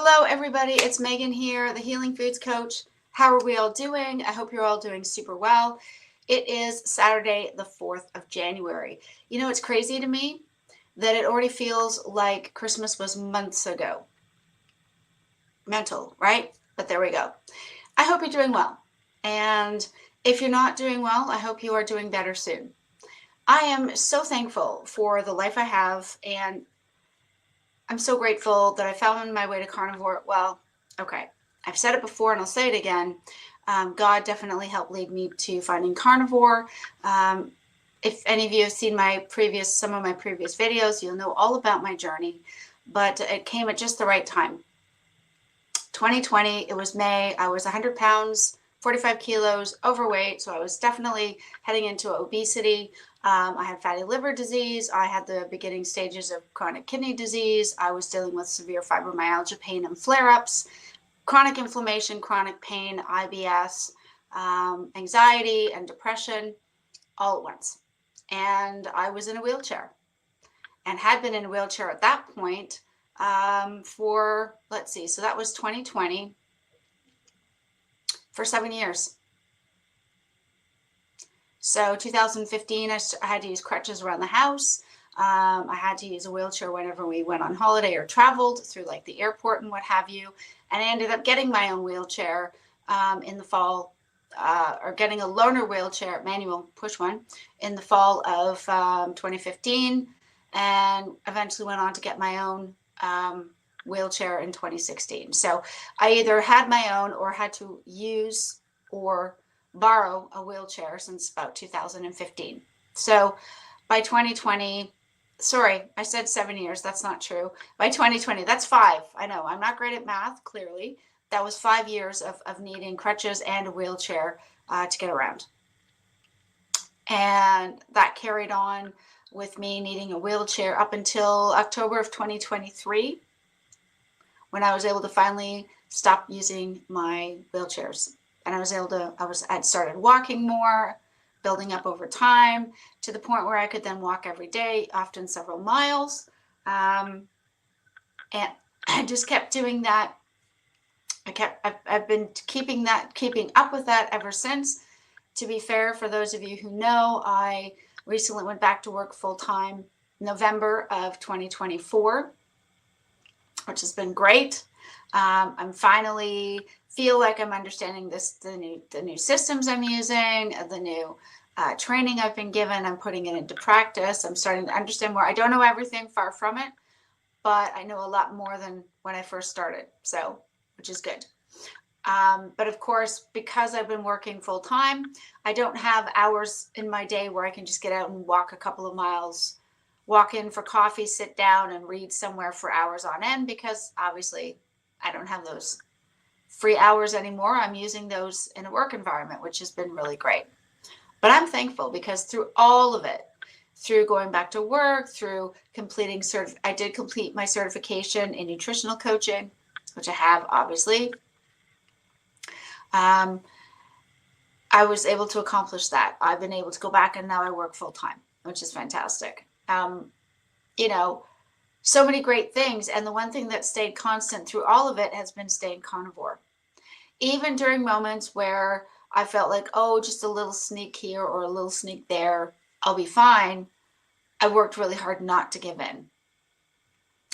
Hello, everybody. It's Megan here, the Healing Foods Coach. How are we all doing? I hope you're all doing super well. It is Saturday, the 4th of January. You know, it's crazy to me that it already feels like Christmas was months ago. Mental, right? But there we go. I hope you're doing well. And if you're not doing well, I hope you are doing better soon. I am so thankful for the life I have, and I'm so grateful that I found my way to carnivore. Well, okay, I've said it before and I'll say it again. God definitely helped lead me to finding carnivore. If any of you have seen some of my previous videos, you'll know all about my journey, but it came at just the right time. 2020, it was May. I was 100 pounds, 45 kilos overweight. So I was definitely heading into obesity. I had fatty liver disease. I had the beginning stages of chronic kidney disease. I was dealing with severe fibromyalgia pain and flare-ups, chronic inflammation, chronic pain, IBS, anxiety and depression all at once. And I was in a wheelchair and had been in a wheelchair at that point for, let's see, so that was 2020, for 7 years. So 2015, I had to use crutches around the house. I had to use a wheelchair whenever we went on holiday or traveled through like the airport and what have you. And I ended up getting my own wheelchair in the fall, or getting a loaner wheelchair, manual push one, in the fall of 2015, and eventually went on to get my own wheelchair in 2016. So I either had my own or had to use or borrow a wheelchair since about 2015. So by 2020, sorry, I said 7 years. That's not true. By 2020, that's 5. I know I'm not great at math, clearly. That was 5 years of needing crutches and a wheelchair to get around. And that carried on with me needing a wheelchair up until October of 2023, when I was able to finally stop using my wheelchairs. And I'd started walking more, building up over time to the point where I could then walk every day, often several miles. And I just kept doing that. I've been keeping up with that ever since. To be fair, for those of you who know, I recently went back to work full-time November of 2024, which has been great. I'm finally feel like I'm understanding the new systems I'm using, the new training I've been given. I'm putting it into practice. I'm starting to understand more. I don't know everything, far from it, but I know a lot more than when I first started, so, which is good. But of course, because I've been working full time, I don't have hours in my day where I can just get out and walk a couple of miles, walk in for coffee, sit down and read somewhere for hours on end, because obviously I don't have those free hours anymore. I'm using those in a work environment, which has been really great. But I'm thankful because through all of it, through going back to work, through completing I did complete my certification in nutritional coaching, which I have, obviously. I was able to accomplish that. I've been able to go back and now I work full time, which is fantastic. You know, so many great things. And the one thing that stayed constant through all of it has been staying carnivore. Even during moments where I felt like, oh, just a little sneak here or a little sneak there, I'll be fine. I worked really hard not to give in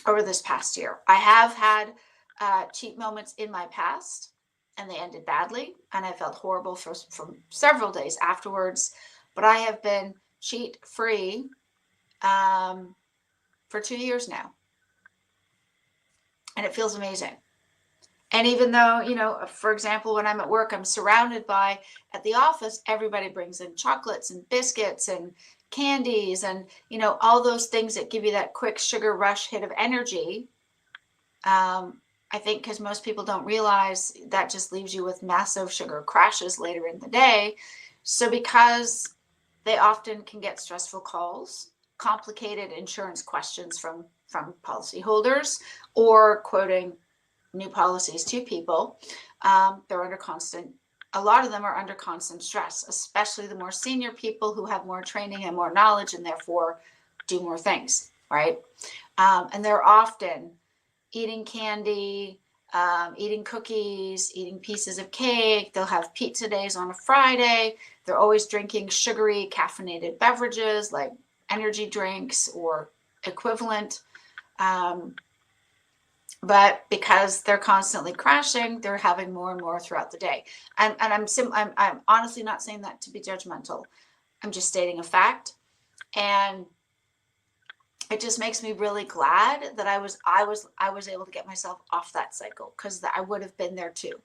over this past year. I have had cheat moments in my past, and they ended badly, and I felt horrible for several days afterwards. But I have been cheat-free for 2 years now, and it feels amazing. And even though, you know, for example, when I'm at work, I'm surrounded by, at the office, everybody brings in chocolates and biscuits and candies and, you know, all those things that give you that quick sugar rush hit of energy. I think because most people don't realize that just leaves you with massive sugar crashes later in the day. So because they often can get stressful calls, complicated insurance questions from policyholders, or quoting new policies to people, they're under a lot of them are under constant stress, especially the more senior people who have more training and more knowledge and therefore do more things, right? And they're often eating candy, eating cookies, eating pieces of cake. They'll have pizza days on a Friday. They're always drinking sugary, caffeinated beverages like energy drinks or equivalent. But because they're constantly crashing, they're having more and more throughout the day. And I'm honestly not saying that to be judgmental. I'm just stating a fact. And it just makes me really glad that I was able to get myself off that cycle, because I would have been there too.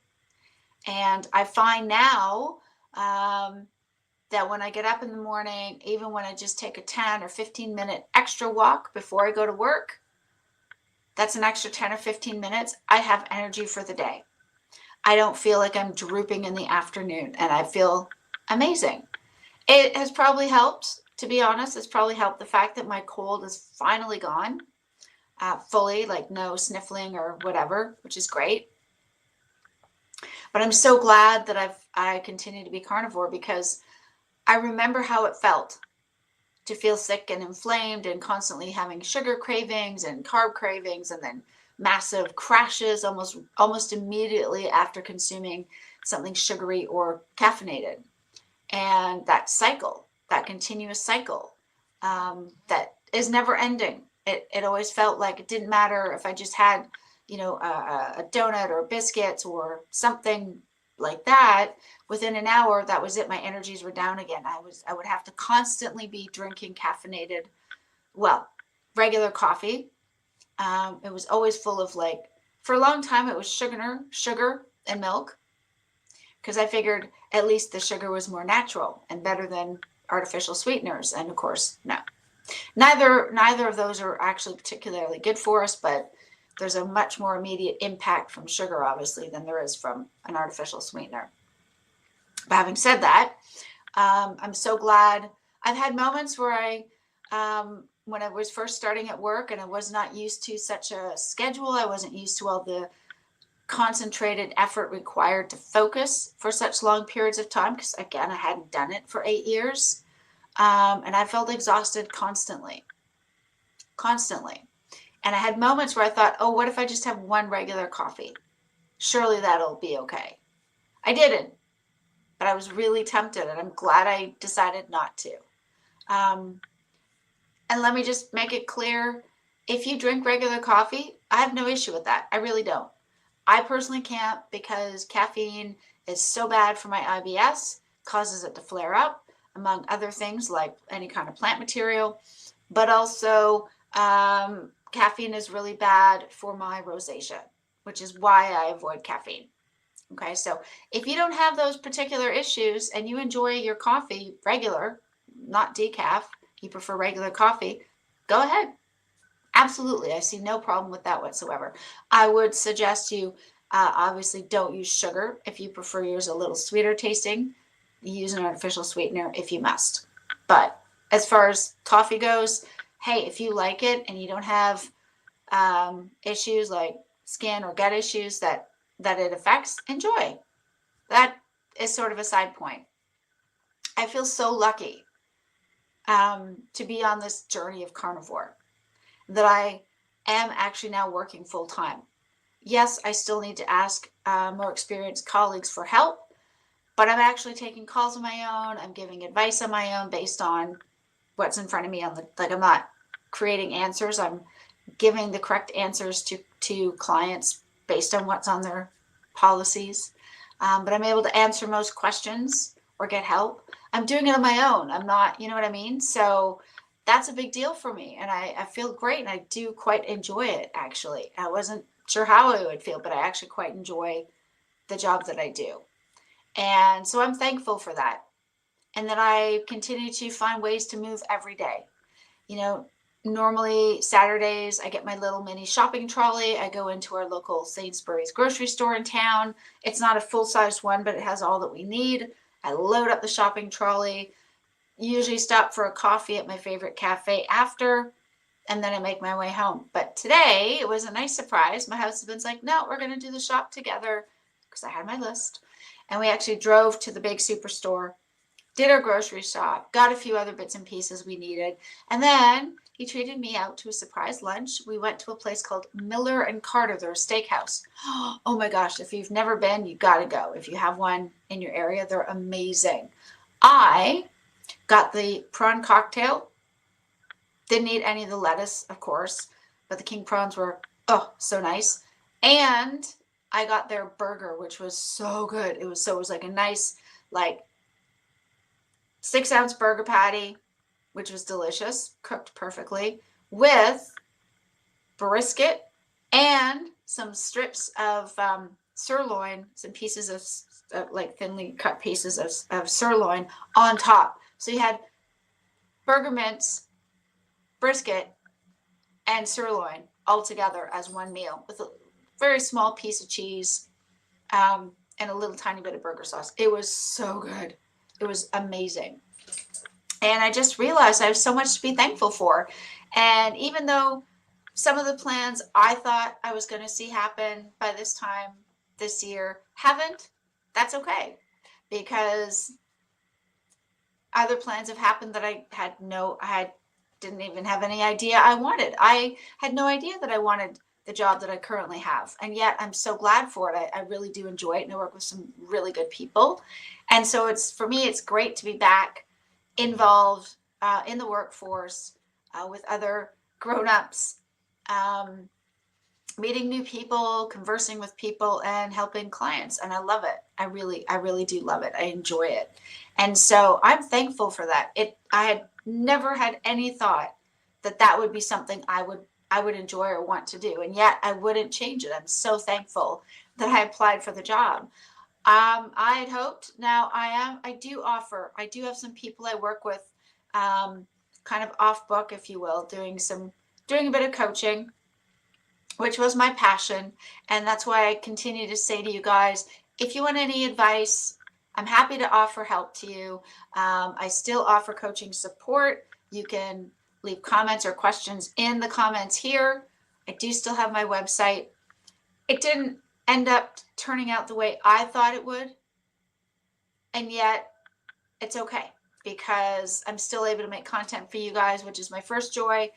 And I find now that when I get up in the morning, even when I just take a 10 or 15-minute extra walk before I go to work, that's an extra 10 or 15 minutes. I have energy for the day. I don't feel like I'm drooping in the afternoon, and I feel amazing. It has probably helped, to be honest. It's probably helped the fact that my cold is finally gone, fully, like no sniffling or whatever, which is great. But I'm so glad that I continue to be carnivore, because I remember how it felt to feel sick and inflamed and constantly having sugar cravings and carb cravings, and then massive crashes almost immediately after consuming something sugary or caffeinated. And that cycle, that continuous cycle, that is never ending. It always felt like it didn't matter if I just had, a donut or biscuits or something like that. Within an hour, that was it. My energies were down again. I would have to constantly be drinking caffeinated, regular coffee. It was always full of, for a long time, it was sugar and milk, because I figured at least the sugar was more natural and better than artificial sweeteners. And of course, no, neither of those are actually particularly good for us, but there's a much more immediate impact from sugar, obviously, than there is from an artificial sweetener. But having said that, I'm so glad. I've had moments where when I was first starting at work and I was not used to such a schedule, I wasn't used to all the concentrated effort required to focus for such long periods of time, because again, I hadn't done it for 8 years. And I felt exhausted constantly. And I had moments where I thought, oh, what if I just have one regular coffee? Surely that'll be okay. I didn't, but I was really tempted, and I'm glad I decided not to. And let me just make it clear, if you drink regular coffee, I have no issue with that. I really don't. I personally can't, because caffeine is so bad for my IBS, causes it to flare up, among other things like any kind of plant material, but also caffeine is really bad for my rosacea, which is why I avoid caffeine. Okay, so if you don't have those particular issues and you enjoy your coffee regular, not decaf, you prefer regular coffee, go ahead. Absolutely. I see no problem with that whatsoever. I would suggest you obviously don't use sugar. If you prefer yours a little sweeter tasting, use an artificial sweetener if you must. But as far as coffee goes, hey, if you like it and you don't have issues like skin or gut issues that it affects, enjoy. That is sort of a side point. I feel so lucky to be on this journey of carnivore, that I am actually now working full time. Yes, I still need to ask more experienced colleagues for help, but I'm actually taking calls on my own. I'm giving advice on my own based on what's in front of me. I'm not creating answers. I'm giving the correct answers to clients based on what's on their policies. But I'm able to answer most questions or get help. I'm doing it on my own. I'm not, you know what I mean? So that's a big deal for me. And I feel great. And I do quite enjoy it, actually. I wasn't sure how I would feel, but I actually quite enjoy the job that I do. And so I'm thankful for that. And that I continue to find ways to move every day. Normally Saturdays, I get my little mini shopping trolley. I go into our local Sainsbury's grocery store in town. It's not a full-sized one, but it has all that we need. I load up the shopping trolley, usually stop for a coffee at my favorite cafe after, and then I make my way home. But today, it was a nice surprise. My husband's like, no, we're going to do the shop together, because I had my list. And we actually drove to the big superstore, did our grocery shop, got a few other bits and pieces we needed. And then, he treated me out to a surprise lunch. We went to a place called Miller and Carter. They're a steakhouse. Oh my gosh, if you've never been, you got to go. If you have one in your area, they're amazing. I got the prawn cocktail. Didn't eat any of the lettuce, of course, but the king prawns were, oh, so nice. And I got their burger, which was so good. It was like a nice, like 6-ounce burger patty, which was delicious, cooked perfectly, with brisket and some strips of sirloin, some pieces of like thinly cut pieces of sirloin on top. So you had burger mince, brisket, and sirloin all together as one meal with a very small piece of cheese and a little tiny bit of burger sauce. It was so good. It was amazing. And I just realized I have so much to be thankful for. And even though some of the plans I thought I was going to see happen by this time this year haven't, that's okay. Because other plans have happened that I didn't even have any idea I wanted. I had no idea that I wanted the job that I currently have. And yet I'm so glad for it. I really do enjoy it. And I work with some really good people. And so for me, it's great to be back involved in the workforce with other grown-ups, meeting new people, conversing with people, and helping clients. And I love it. I really do love it. I enjoy it. And so I'm thankful for that. I had never had any thought that would be something I would enjoy or want to do. And yet I wouldn't change it. I'm so thankful that I applied for the job. I had hoped. Now I do have some people I work with, kind of off book, if you will, doing a bit of coaching, which was my passion. And that's why I continue to say to you guys, if you want any advice, I'm happy to offer help to you. I still offer coaching support. You can leave comments or questions in the comments here. I do still have my website. It didn't end up turning out the way I thought it would. And yet it's okay because I'm still able to make content for you guys, which is my first joy.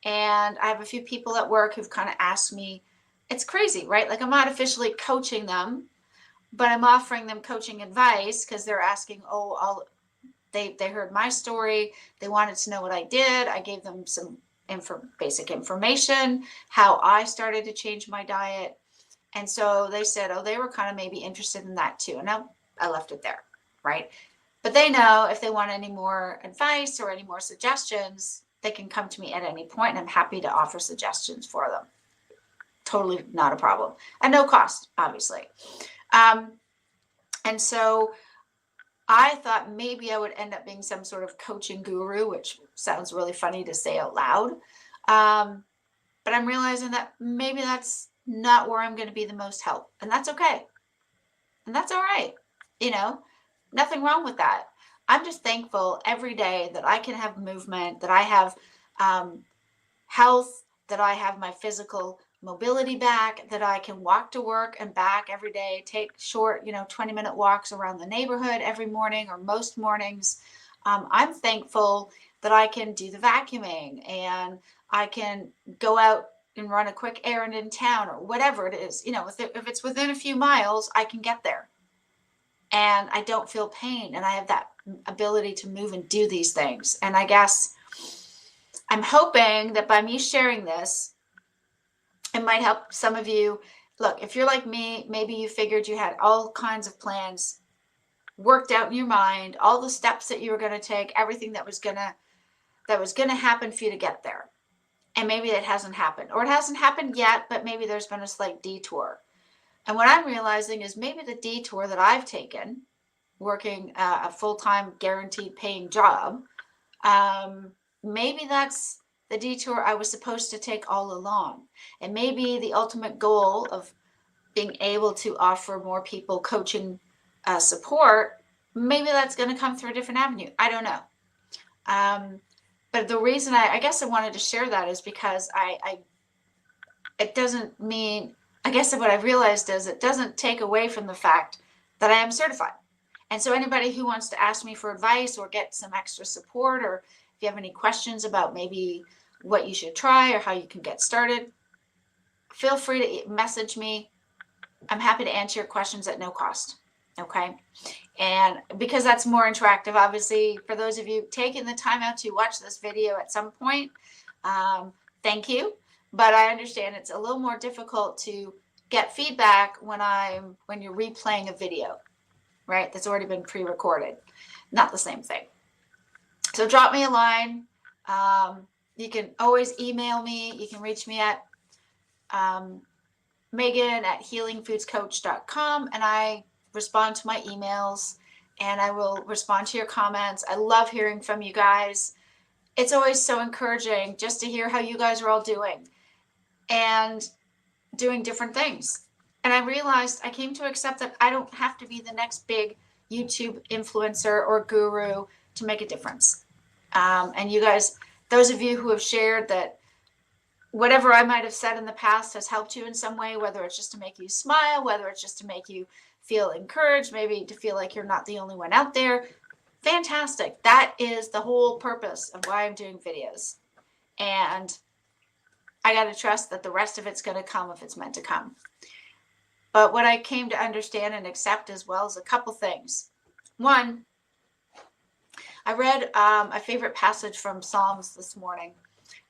And I have a few people at work who've kind of asked me, it's crazy, right? Like I'm not officially coaching them, but I'm offering them coaching advice because they're asking, they heard my story. They wanted to know what I did. I gave them some basic information, how I started to change my diet. And so they said, they were kind of maybe interested in that too. And I left it there, right? But they know if they want any more advice or any more suggestions, they can come to me at any point, and I'm happy to offer suggestions for them. Totally not a problem. At no cost, obviously. And so I thought maybe I would end up being some sort of coaching guru, which sounds really funny to say out loud. But I'm realizing that maybe that's not where I'm going to be the most help. And that's okay. And that's all right. Nothing wrong with that. I'm just thankful every day that I can have movement, that I have health, that I have my physical mobility back, that I can walk to work and back every day, take short, 20-minute walks around the neighborhood every morning or most mornings. I'm thankful that I can do the vacuuming and I can go out and run a quick errand in town or whatever it is. If it's within a few miles, I can get there. And I don't feel pain, and I have that ability to move and do these things. And I guess I'm hoping that by me sharing this, it might help some of you. Look, if you're like me, maybe you figured you had all kinds of plans worked out in your mind, all the steps that you were going to take, everything that was going to happen for you to get there. And maybe that hasn't happened, or it hasn't happened yet, but maybe there's been a slight detour. And what I'm realizing is maybe the detour that I've taken, working a full-time guaranteed paying job, maybe that's the detour I was supposed to take all along. And maybe the ultimate goal of being able to offer more people coaching support, maybe that's going to come through a different avenue. I don't know. But the reason I guess I wanted to share that is because it doesn't mean, I guess what I've realized is it doesn't take away from the fact that I am certified. And so anybody who wants to ask me for advice or get some extra support, or if you have any questions about maybe what you should try or how you can get started, feel free to message me. I'm happy to answer your questions at no cost. Okay. And because that's more interactive, obviously, for those of you taking the time out to watch this video at some point, thank you. But I understand it's a little more difficult to get feedback when you're replaying a video, right? That's already been pre-recorded. Not the same thing. So drop me a line. You can always email me. You can reach me at Megan@healingfoodscoach.com, and I respond to my emails and I will respond to your comments. I love hearing from you guys. It's always so encouraging just to hear how you guys are all doing and doing different things. And I realized I came to accept that I don't have to be the next big YouTube influencer or guru to make a difference. And you guys, those of you who have shared that whatever I might have said in the past has helped you in some way, whether it's just to make you smile, whether it's just to make you feel encouraged, maybe to feel like you're not the only one out there. Fantastic. That is the whole purpose of why I'm doing videos. And I got to trust that the rest of it's going to come if it's meant to come. But what I came to understand and accept as well is a couple things. One, I read a favorite passage from Psalms this morning,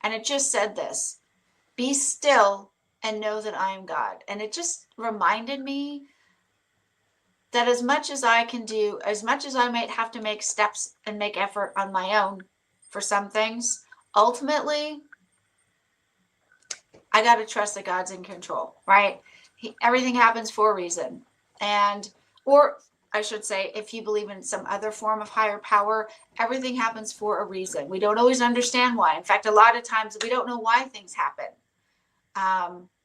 and it just said this: be still and know that I am God. And it just reminded me that as much as I can do, as much as I might have to make steps and make effort on my own for some things, ultimately, I got to trust that God's in control, right? Everything happens for a reason. Or I should say, if you believe in some other form of higher power, everything happens for a reason. We don't always understand why. In fact, a lot of times we don't know why things happen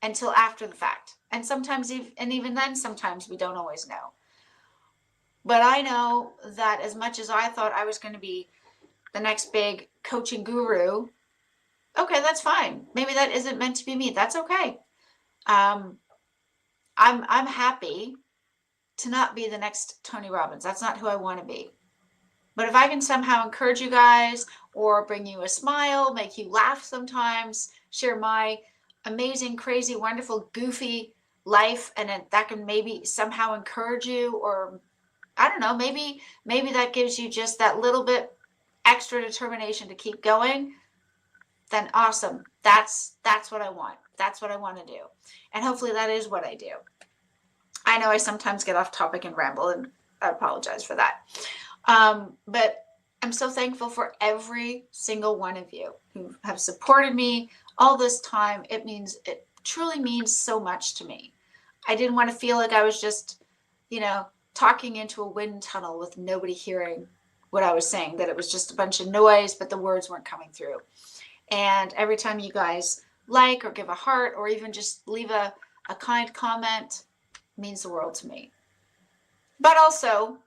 until after the fact. And sometimes, even then, sometimes we don't always know. But I know that as much as I thought I was going to be the next big coaching guru, okay, that's fine. Maybe that isn't meant to be me. That's okay. I'm happy to not be the next Tony Robbins. That's not who I want to be. But if I can somehow encourage you guys or bring you a smile, make you laugh sometimes, share my amazing, crazy, wonderful, goofy life, and that can maybe somehow encourage you, or I don't know, maybe that gives you just that little bit extra determination to keep going, then awesome. That's what I want. That's what I want to do. And hopefully that is what I do. I know I sometimes get off topic and ramble, and I apologize for that. But I'm so thankful for every single one of you who have supported me all this time. It truly means so much to me. I didn't want to feel like I was just, talking into a wind tunnel with nobody hearing what I was saying, that it was just a bunch of noise, but the words weren't coming through. And every time you guys like or give a heart or even just leave a kind comment, means the world to me. But also,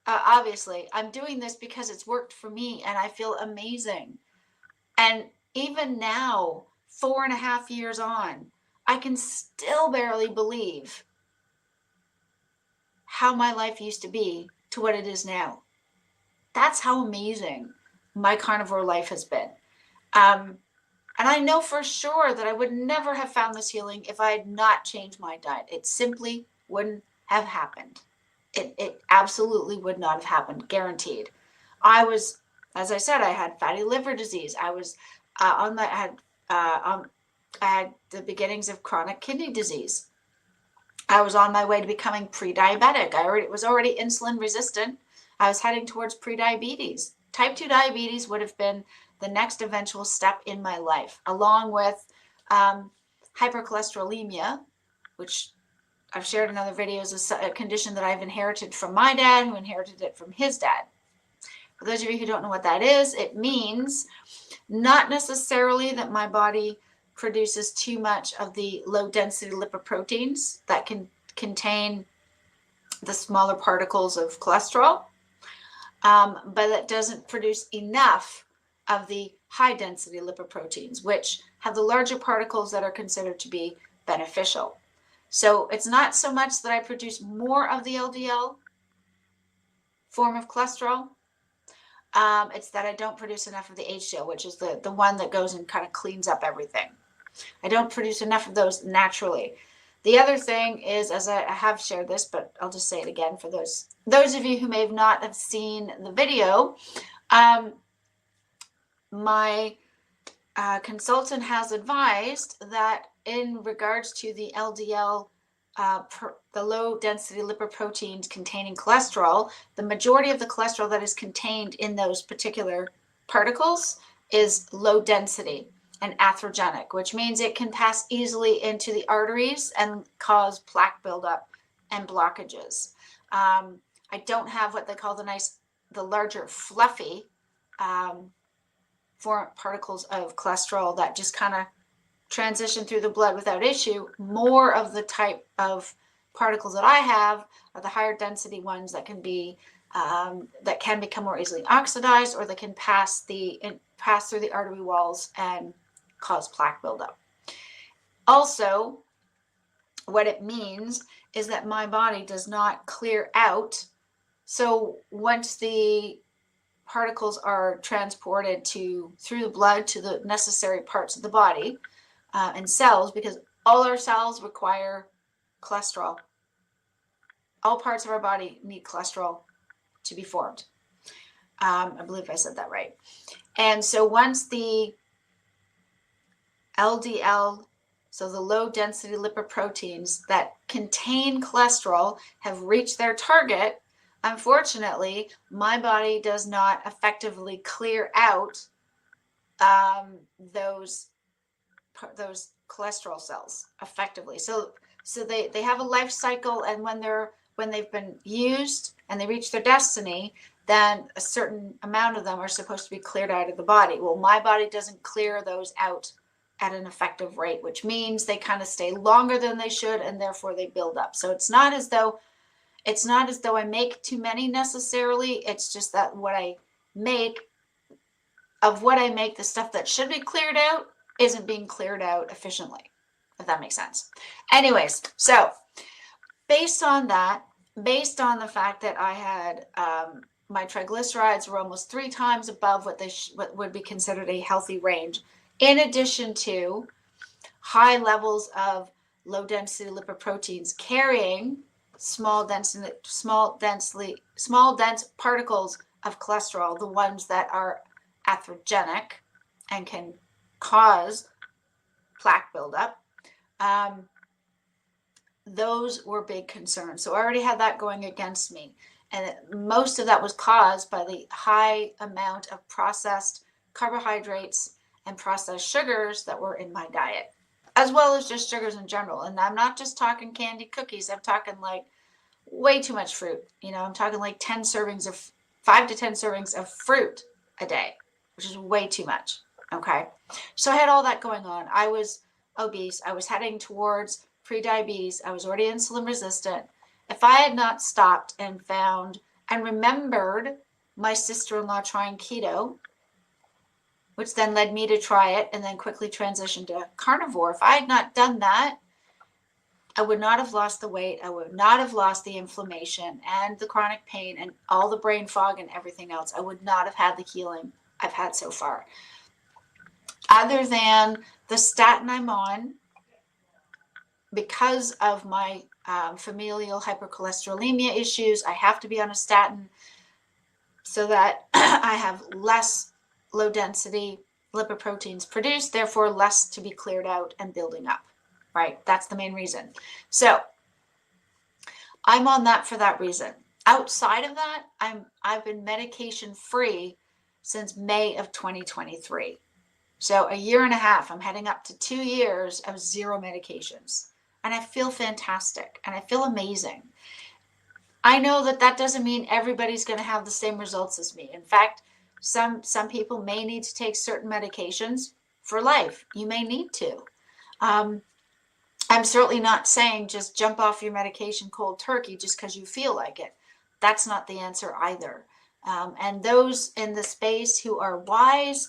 obviously, I'm doing this because it's worked for me and I feel amazing. And even now, 4.5 years on, I can still barely believe how my life used to be to what it is now. That's how amazing my carnivore life has been. And I know for sure that I would never have found this healing if I had not changed my diet. It simply wouldn't have happened. It absolutely would not have happened, guaranteed. I was, as I said, I had fatty liver disease. I was I had the beginnings of chronic kidney disease. I was on my way to becoming pre-diabetic. I was already insulin resistant. I was heading towards pre-diabetes. Type 2 diabetes would have been the next eventual step in my life, along with hypercholesterolemia, which I've shared in other videos, is a condition that I've inherited from my dad, who inherited it from his dad. For those of you who don't know what that is, it means not necessarily that my body produces too much of the low density lipoproteins that can contain the smaller particles of cholesterol, but it doesn't produce enough of the high density lipoproteins, which have the larger particles that are considered to be beneficial. So it's not so much that I produce more of the LDL form of cholesterol, It's that I don't produce enough of the HDL, which is the one that goes and kind of cleans up everything. I don't produce enough of those naturally. The other thing is, as I have shared this, but I'll just say it again for those of you who may not have seen the video, my consultant has advised that in regards to the LDL, the low density lipoproteins containing cholesterol, the majority of the cholesterol that is contained in those particular particles is low density and atherogenic, which means it can pass easily into the arteries and cause plaque buildup and blockages. I don't have what they call the larger fluffy foreign particles of cholesterol that just kind of transition through the blood without issue. More of the type of particles that I have are the higher density ones that can be that can become more easily oxidized, or that can pass through the artery walls and cause plaque buildup. Also, what it means is that my body does not clear out. So once the particles are transported through the blood to the necessary parts of the body and cells, because all our cells require cholesterol. All parts of our body need cholesterol to be formed. I believe I said that right. And so once the LDL, so the low density lipoproteins that contain cholesterol, have reached their target, unfortunately, my body does not effectively clear out those cholesterol cells effectively. So they have a life cycle, and when they've been used and they reach their destiny, then a certain amount of them are supposed to be cleared out of the body. Well, my body doesn't clear those out at an effective rate, which means they kind of stay longer than they should, and therefore they build up. So it's not as though I make too many necessarily. It's just that the stuff that should be cleared out isn't being cleared out efficiently, if that makes sense. Anyways, so based on the fact that I had my triglycerides were almost 3 times above what would be considered a healthy range, in addition to high levels of low density lipoproteins carrying small dense particles of cholesterol, the ones that are atherogenic and can cause plaque buildup. Those were big concerns. So I already had that going against me. And most of that was caused by the high amount of processed carbohydrates and processed sugars that were in my diet, as well as just sugars in general. And I'm not just talking candy cookies. I'm talking like way too much fruit. I'm talking like 5 to 10 servings of fruit a day, which is way too much. Okay. So I had all that going on. I was obese. I was heading towards pre-diabetes. I was already insulin resistant. If I had not stopped and found and remembered my sister-in-law trying keto, which then led me to try it and then quickly transition to carnivore, if I had not done that, I would not have lost the weight. I would not have lost the inflammation and the chronic pain and all the brain fog and everything else. I would not have had the healing I've had so far. Other than the statin I'm on, because of my familial hypercholesterolemia issues, I have to be on a statin so that I have less low density lipoproteins produced, therefore less to be cleared out and building up, right? That's the main reason. So I'm on that for that reason. Outside of that, I've been medication free since May of 2023. So a year and a half, I'm heading up to 2 years of 0 medications. And I feel fantastic and I feel amazing. I know that doesn't mean everybody's going to have the same results as me. In fact, some people may need to take certain medications for life. You may need to. I'm certainly not saying just jump off your medication cold turkey just because you feel like it. That's not the answer either. And those in the space who are wise,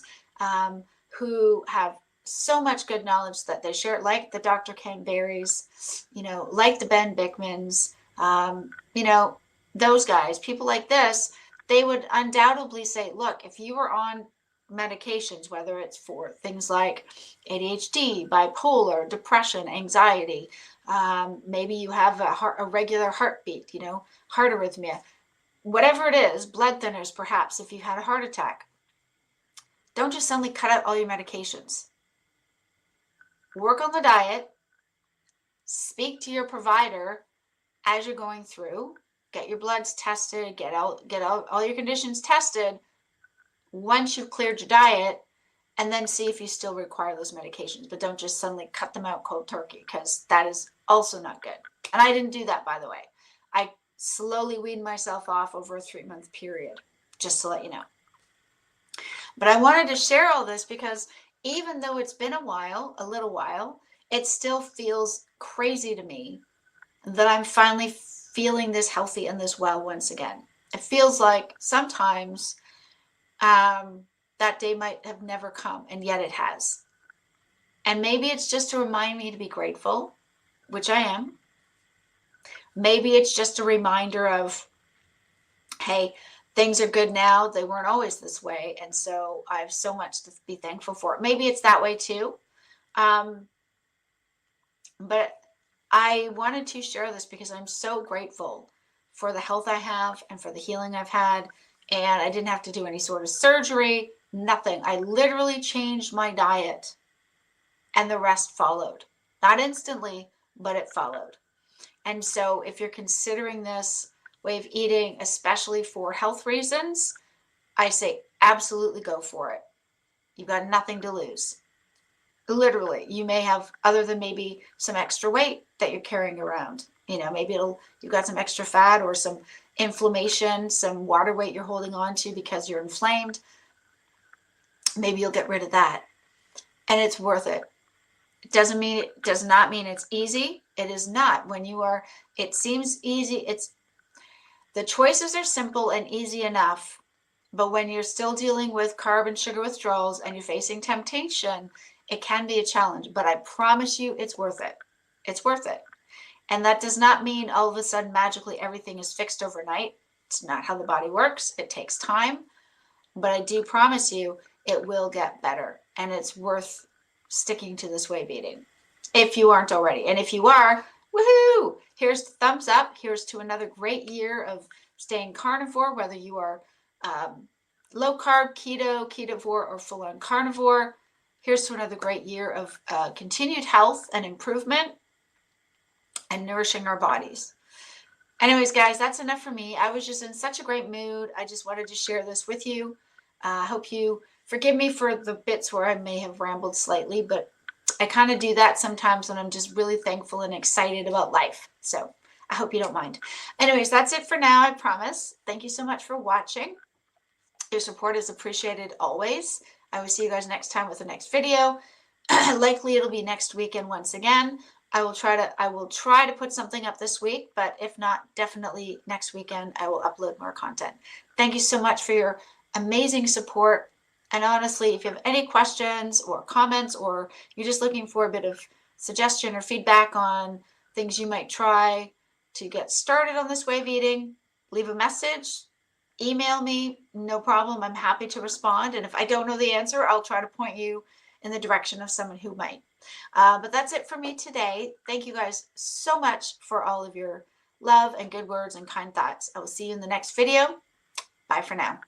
who have so much good knowledge that they share it, like the Dr. Ken Berries, like the Ben Bickmans, those guys, people like this, they would undoubtedly say, look, if you were on medications, whether it's for things like ADHD, bipolar, depression, anxiety, maybe you have a regular heartbeat, heart arrhythmia, whatever it is, blood thinners, perhaps, if you had a heart attack, don't just suddenly cut out all your medications. Work on the diet, speak to your provider as you're going through, get your bloods tested, get all your conditions tested once you've cleared your diet, and then see if you still require those medications. But don't just suddenly cut them out cold turkey, because that is also not good. And I didn't do that, by the way. I slowly weaned myself off over a 3-month period, just to let you know. But I wanted to share all this because even though it's been a little while, it still feels crazy to me that I'm finally feeling this healthy and this well once again. It feels like sometimes that day might have never come, and yet it has. And maybe it's just to remind me to be grateful, which I am. Maybe it's just a reminder of, hey, things are good now. They weren't always this way. And so I have so much to be thankful for. Maybe it's that way too. But I wanted to share this because I'm so grateful for the health I have and for the healing I've had. And I didn't have to do any sort of surgery, nothing. I literally changed my diet and the rest followed. Not instantly, but it followed. And so if you're considering this way of eating, especially for health reasons, I say absolutely go for it. You've got nothing to lose. Literally, you may have, other than maybe some extra weight that you're carrying around. Maybe you've got some extra fat or some inflammation, some water weight you're holding on to because you're inflamed. Maybe you'll get rid of that. And it's worth it. It does not mean it's easy. It is not. It seems easy. The choices are simple and easy enough, but when you're still dealing with carb and sugar withdrawals and you're facing temptation, it can be a challenge, but I promise you it's worth it. It's worth it. And that does not mean all of a sudden magically everything is fixed overnight. It's not how the body works. It takes time, but I do promise you it will get better, and it's worth sticking to this way of eating if you aren't already. And if you are, woohoo! Here's the thumbs up. Here's to another great year of staying carnivore, whether you are low carb, keto, ketovore, or full on carnivore. Here's to another great year of continued health and improvement and nourishing our bodies. Anyways, guys, that's enough for me. I was just in such a great mood. I just wanted to share this with you. I hope you forgive me for the bits where I may have rambled slightly, but I kind of do that sometimes when I'm just really thankful and excited about life. So I hope you don't mind. Anyways, that's it for now, I promise. Thank you so much for watching. Your support is appreciated always. I will see you guys next time with the next video. Likely it'll be next weekend once again. I will try to put something up this week, but if not, definitely next weekend I will upload more content. Thank you so much for your amazing support. And honestly, if you have any questions or comments, or you're just looking for a bit of suggestion or feedback on things you might try to get started on this way of eating, leave a message, email me, no problem. I'm happy to respond. And if I don't know the answer, I'll try to point you in the direction of someone who might. But that's it for me today. Thank you guys so much for all of your love and good words and kind thoughts. I will see you in the next video. Bye for now.